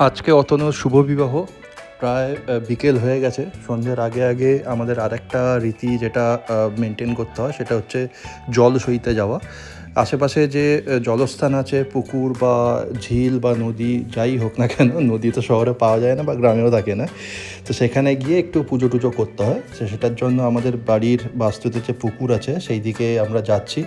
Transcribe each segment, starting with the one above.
আজকে অতনুর শুভ বিবাহ। প্রায় বিকেল হয়ে গেছে। সন্ধ্যের আগে আগে আমাদের আরেকটা রীতি যেটা মেনটেন করতে হয় সেটা হচ্ছে জল সইতে যাওয়া। আশেপাশে যে জলস্থান আছে, পুকুর বা ঝিল বা নদী যাই হোক না কেন, নদী তো শহরে পাওয়া যায় না বা গ্রামেও থাকে না, তো সেখানে গিয়ে একটু পুজো টুজো করতে হয়। সেটার জন্য আমাদের বাড়ির বাস্তুতে যে পুকুর আছে সেই দিকে আমরা যাচ্ছি।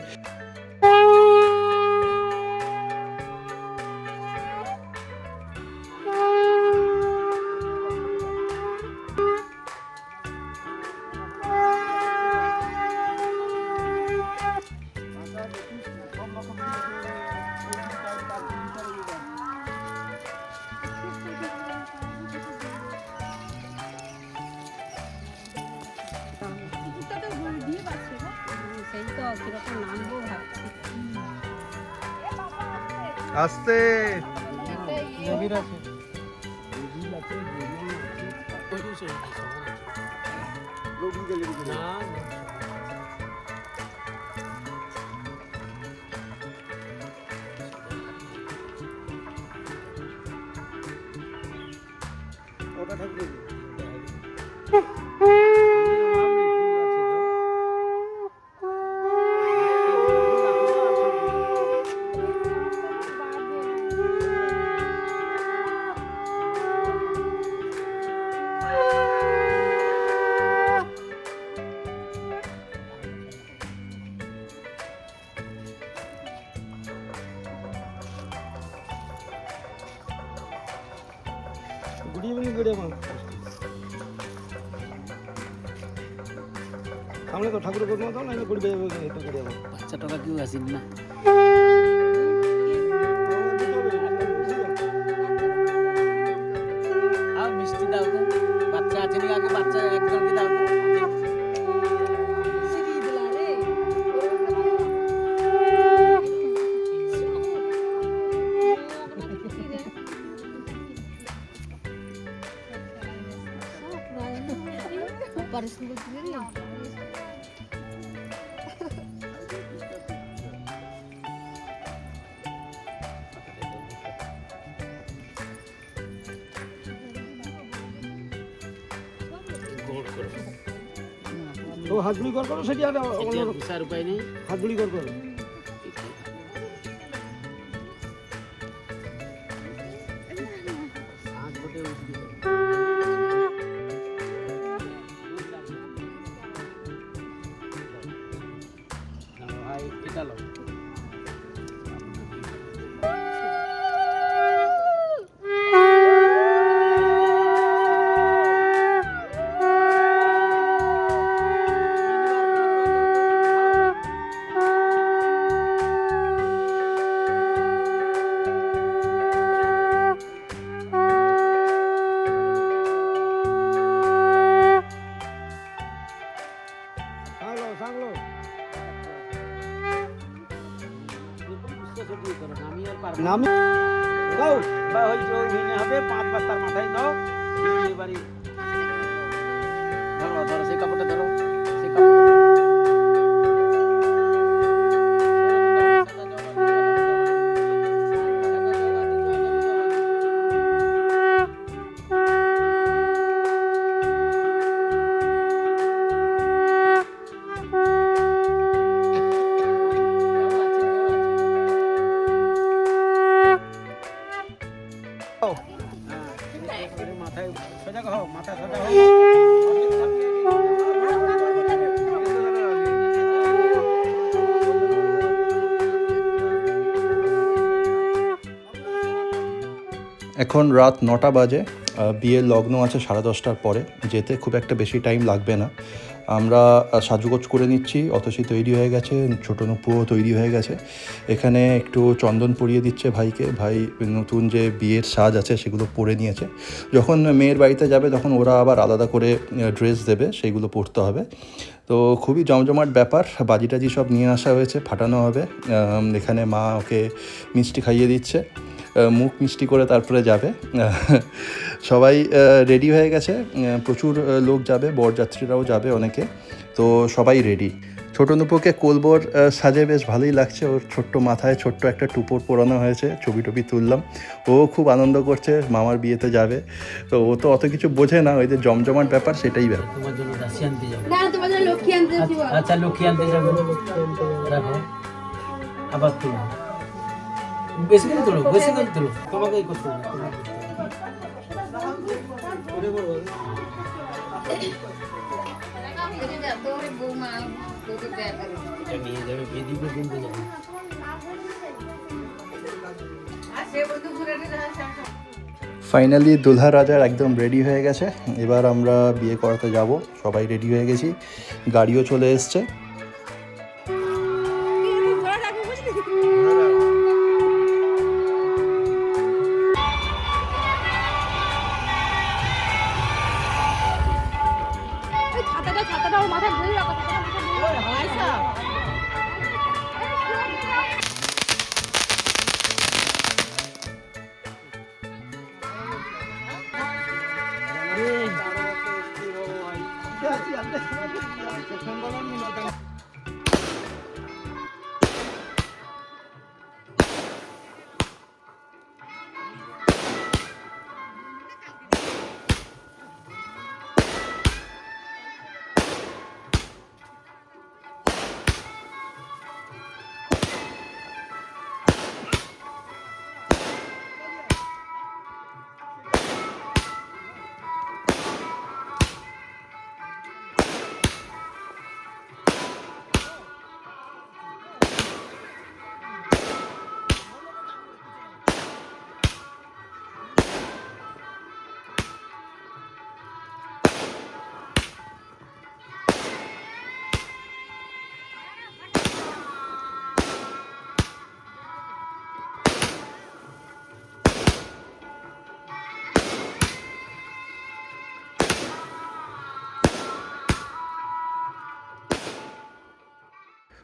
আস্তে গুড ইভিনিং, গুড ইভিনিং। সামনে তো ঠাকুর করবো তো না, গুড়ি বেজে বাচ্চা টাকা কেউ আসেন না। আর মিষ্টি দাও তো, বাচ্চা আছে নাকি? আগে বাচ্চা একজনকে দাও তো। তো হাতগুলি কর করো, সেটি আর বুঝার উপায় নেই। হাতগুলি কর করো। ভাই এটা লো। নামি দাও বা ওই যে ওইখানে হবে 5 বস্তার মাথায় দাও। এবারে ধরো ধরো সেই কাপড়টা ধরো, সেই কাপড়টা মাথায় সোজা হোক, মাথা সোজা হোক। এখন রাত 9টা বাজে। বিয়ের লগ্ন আছে 10:30টার পরে। যেতে খুব একটা বেশি টাইম লাগবে না। আমরা সাজুগোজ করে নিচ্ছি। অতসী তৈরি হয়ে গেছে, ছোটো নুপুও তৈরি হয়ে গেছে। এখানে একটু চন্দন পরিয়ে দিচ্ছে ভাইকে। ভাই নতুন যে বিয়ের সাজ আছে সেগুলো পরে নিয়েছে। যখন মেয়ের বাড়িতে যাবে তখন ওরা আবার আলাদা করে ড্রেস দেবে, সেইগুলো পরতে হবে। তো খুবই জমজমাট ব্যাপার। বাজি টাজি সব নিয়ে আসা হয়েছে, ফাটানো হবে। এখানে মা ওকে মিষ্টি খাইয়ে দিচ্ছে, মুখ মিষ্টি করে তারপরে যাবে। সবাই রেডি হয়ে গেছে, প্রচুর লোক যাবে, বরযাত্রীরাও যাবে অনেকে। তো সবাই রেডি। ছোট নুপুকে কোলবর সাজে বেশ ভালোই লাগছে, ওর ছোট্ট মাথায় ছোট্ট একটা টুপোর পরানো হয়েছে, ছবি টবি তুললাম। ও খুব আনন্দ করছে, মামার বিয়েতে যাবে। তো ও তো অত কিছু বোঝে না, ওই যে জমজমাট ব্যাপার সেটাই ব্যাপার। তোমার জন্য দাসি আনতে যাবো। না তোমার জন্য লক্ষ্মী আনতে যাচ্ছি বল। আচ্ছা লক্ষ্মী আনতে যাবো, রাখো আবার তুলো, বেশি করে তুলো, বেশি করে তুলো, তোমাকেই করতে হবে, তোমাকে করতে হবে। তোর বৌমা তোকে দেখা করবে। এটা নিয়ে যাবে, বেদিকে কিনতে যাবে। আর সে বন্ধু ঘুরে ফাইনালি দুলহা রাজার একদম রেডি হয়ে গেছে, এবার আমরা বিয়ে করাতে যাব। সবাই রেডি হয়ে গেছি, গাড়িও চলে এসছে। ছাতাটা ওর মাথায় ঘুরে রাখো, আয়সা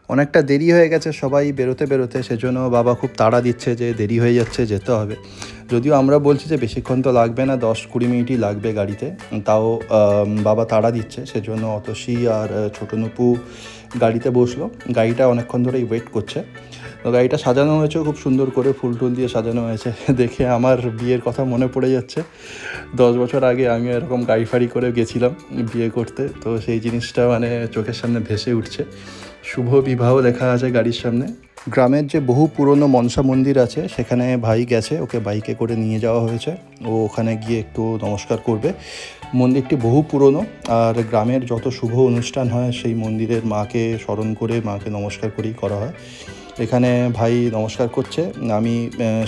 অনেকটা দেরি হয়ে গেছে সবাই বেরোতে বেরোতে, সেজন্য বাবা খুব তাড়া দিচ্ছে যে দেরি হয়ে যাচ্ছে, যেতে হবে। যদিও আমরা বলছি যে বেশিক্ষণ তো লাগবে না, 10-20 মিনিটই লাগবে গাড়িতে, তাও বাবা তাড়া দিচ্ছে, সেজন্য অতসী আর ছোটো নুপু গাড়িতে বসলো। গাড়িটা অনেকক্ষণ ধরেই ওয়েট করছে। তো গাড়িটা সাজানো হয়েছে খুব সুন্দর করে, ফুল টুল দিয়ে সাজানো হয়েছে। দেখে আমার বিয়ের কথা মনে পড়ে যাচ্ছে। 10 বছর আগে আমি এরকম গাড়ি ফাড়ি করে গেছিলাম বিয়ে করতে, তো সেই জিনিসটা মানে চোখের সামনে ভেসে উঠছে। শুভ বিবাহ লেখা আছে গাড়ির সামনে। গ্রামের যে বহু পুরনো মনসা মন্দির আছে সেখানে ভাই গেছে, ওকে বাইকে করে নিয়ে যাওয়া হয়েছে। ও ওখানে গিয়ে একটু নমস্কার করবে। মন্দিরটি বহু পুরনো, আর গ্রামের যত শুভ অনুষ্ঠান হয় সেই মন্দিরের মাকে স্মরণ করে, মাকে নমস্কার করেই করা হয়। এখানে ভাই নমস্কার করছে, আমি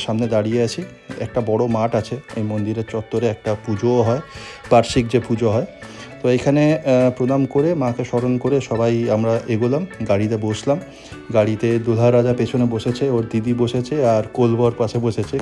সামনে দাঁড়িয়ে আছি। একটা বড় মাঠ আছে এই মন্দিরের চত্বরে, একটা পুজোও হয়, বার্ষিক যে পুজো হয়। তো এখানে প্রণাম করে মাকে স্মরণ করে সবাই আমরা এগোলাম, গাড়িতে বসলাম। গাড়িতে দুলহা রাজা পেছনে বসেছে, ওর দিদি বসেছে, আর কোলবর পাশে বসেছে।